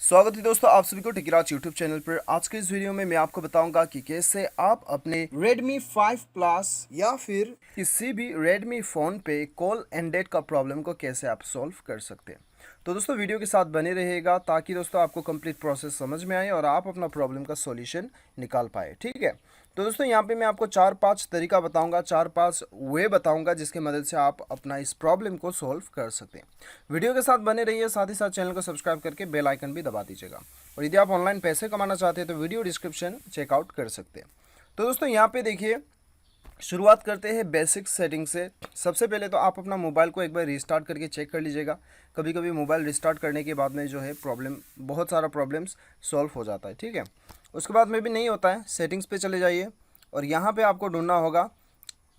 स्वागत है दोस्तों आप सभी को टिकराज यूट्यूब चैनल पर। आज के इस वीडियो में मैं आपको बताऊंगा कि कैसे आप अपने Redmi 5 Plus या फिर किसी भी Redmi फ़ोन पे कॉल एंड डेट का प्रॉब्लम को कैसे आप सॉल्व कर सकते हैं। तो दोस्तों वीडियो के साथ बने रहिएगा ताकि दोस्तों आपको कंप्लीट प्रोसेस समझ में आए और आप अपना प्रॉब्लम का सॉल्यूशन निकाल पाए। ठीक है, तो दोस्तों यहाँ पे मैं आपको 4-5 तरीका बताऊंगा, 4-5 वे बताऊंगा जिसकी मदद से आप अपना इस प्रॉब्लम को सॉल्व कर सकते हैं। वीडियो के साथ बने रहिए, साथ ही साथ चैनल को सब्सक्राइब करके बेल आइकन भी दबा दीजिएगा। और यदि आप ऑनलाइन पैसे कमाना चाहते हैं तो वीडियो डिस्क्रिप्शन चेकआउट कर सकते हैं। तो दोस्तों यहाँ पे देखिए, शुरुआत करते हैं बेसिक सेटिंग से। सबसे पहले तो आप अपना मोबाइल को एक बार रिस्टार्ट करके चेक कर लीजिएगा। कभी कभी मोबाइल रिस्टार्ट करने के बाद में जो है बहुत सारा प्रॉब्लम्स सॉल्व हो जाता है। ठीक है, उसके बाद में भी नहीं होता है, सेटिंग्स पे चले जाइए और यहाँ पे आपको ढूंढना होगा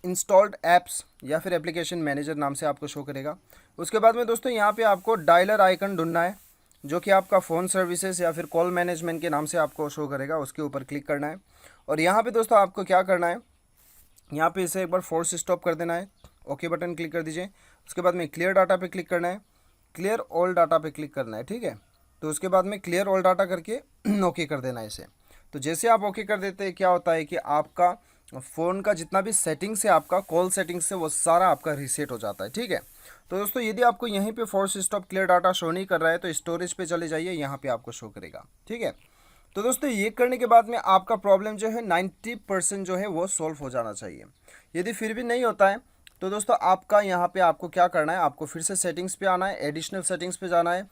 इंस्टॉल्ड ऐप्स या फिर एप्लीकेशन मैनेजर नाम से आपको शो करेगा। उसके बाद में दोस्तों यहाँ पे आपको डायलर आइकन ढूंढना है जो कि आपका फ़ोन सर्विसेज या फिर कॉल मैनेजमेंट के नाम से आपको शो करेगा। उसके ऊपर क्लिक करना है और यहाँ पे दोस्तों आपको क्या करना है, यहाँ पे इसे एक बार फोर्स स्टॉप कर देना है। ओके बटन क्लिक कर दीजिए। उसके बाद में क्लियर डाटा पे क्लिक करना है, क्लियर ऑल डाटा पे क्लिक करना है। ठीक है, तो उसके बाद में क्लियर ऑल डाटा करके ओके कर देना है इसे। तो जैसे आप ओके कर देते हैं क्या होता है कि आपका फ़ोन का जितना भी सेटिंग्स है, आपका कॉल सेटिंग्स से वो सारा आपका रीसेट हो जाता है। ठीक है, तो दोस्तों यदि आपको यहीं पे force stop clear data show नहीं कर रहा है तो स्टोरेज पे चले जाइए, यहाँ पे आपको शो करेगा। ठीक है, तो दोस्तों ये करने के बाद में आपका प्रॉब्लम जो है 90% जो है वो सॉल्व हो जाना चाहिए। यदि फिर भी नहीं होता है तो दोस्तों आपका यहाँ पे आपको क्या करना है, आपको फिर से सेटिंग्स पे आना है, एडिशनल सेटिंग्स पे जाना है।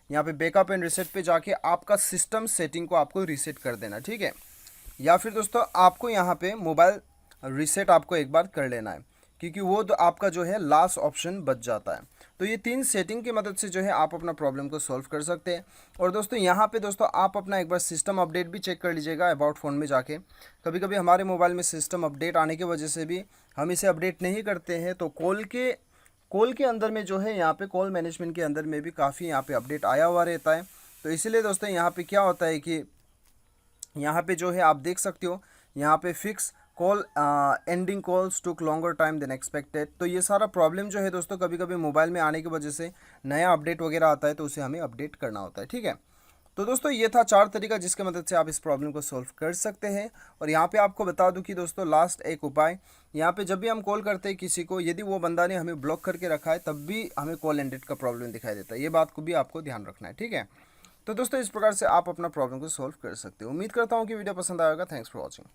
यहाँ पे बैकअप एंड रीसेट पे जाके आपका सिस्टम सेटिंग को आपको रीसेट कर देना। ठीक है, या फिर दोस्तों आपको यहाँ पे मोबाइल रीसेट आपको एक बार कर लेना है क्योंकि वो तो आपका जो है लास्ट ऑप्शन बच जाता है। तो ये 3 सेटिंग की मदद से जो है आप अपना प्रॉब्लम को सॉल्व कर सकते हैं। और दोस्तों यहाँ पे दोस्तों आप अपना एक बार सिस्टम अपडेट भी चेक कर लीजिएगा अबाउट फ़ोन में जाके। कभी कभी हमारे मोबाइल में सिस्टम अपडेट आने की वजह से भी हम इसे अपडेट नहीं करते हैं, तो कॉल के अंदर में जो है यहाँ पे कॉल मैनेजमेंट के अंदर में भी काफ़ी यहाँ पे अपडेट आया हुआ रहता है। तो इसीलिए दोस्तों यहाँ पे क्या होता है कि यहाँ पे जो है आप देख सकते हो, यहाँ पे फिक्स कॉल एंडिंग कॉल्स टुक लॉन्गर टाइम देन एक्सपेक्टेड। तो ये सारा प्रॉब्लम जो है दोस्तों कभी कभी मोबाइल में आने की वजह से नया अपडेट वगैरह आता है तो उसे हमें अपडेट करना होता है। ठीक है, तो दोस्तों ये था 4 तरीका जिसके मदद से आप इस प्रॉब्लम को सॉल्व कर सकते हैं। और यहाँ पे आपको बता दूं कि दोस्तों लास्ट एक उपाय, यहाँ पे जब भी हम कॉल करते हैं किसी को, यदि वो बंदा ने हमें ब्लॉक करके रखा है तब भी हमें कॉल एंडेड का प्रॉब्लम दिखाई देता है। ये बात को भी आपको ध्यान रखना है। ठीक है, तो दोस्तों इस प्रकार से आप अपना प्रॉब्लम को सॉल्व कर सकते हो। उम्मीद करता हूँ कि वीडियो पसंद आएगा। Thanks for watching.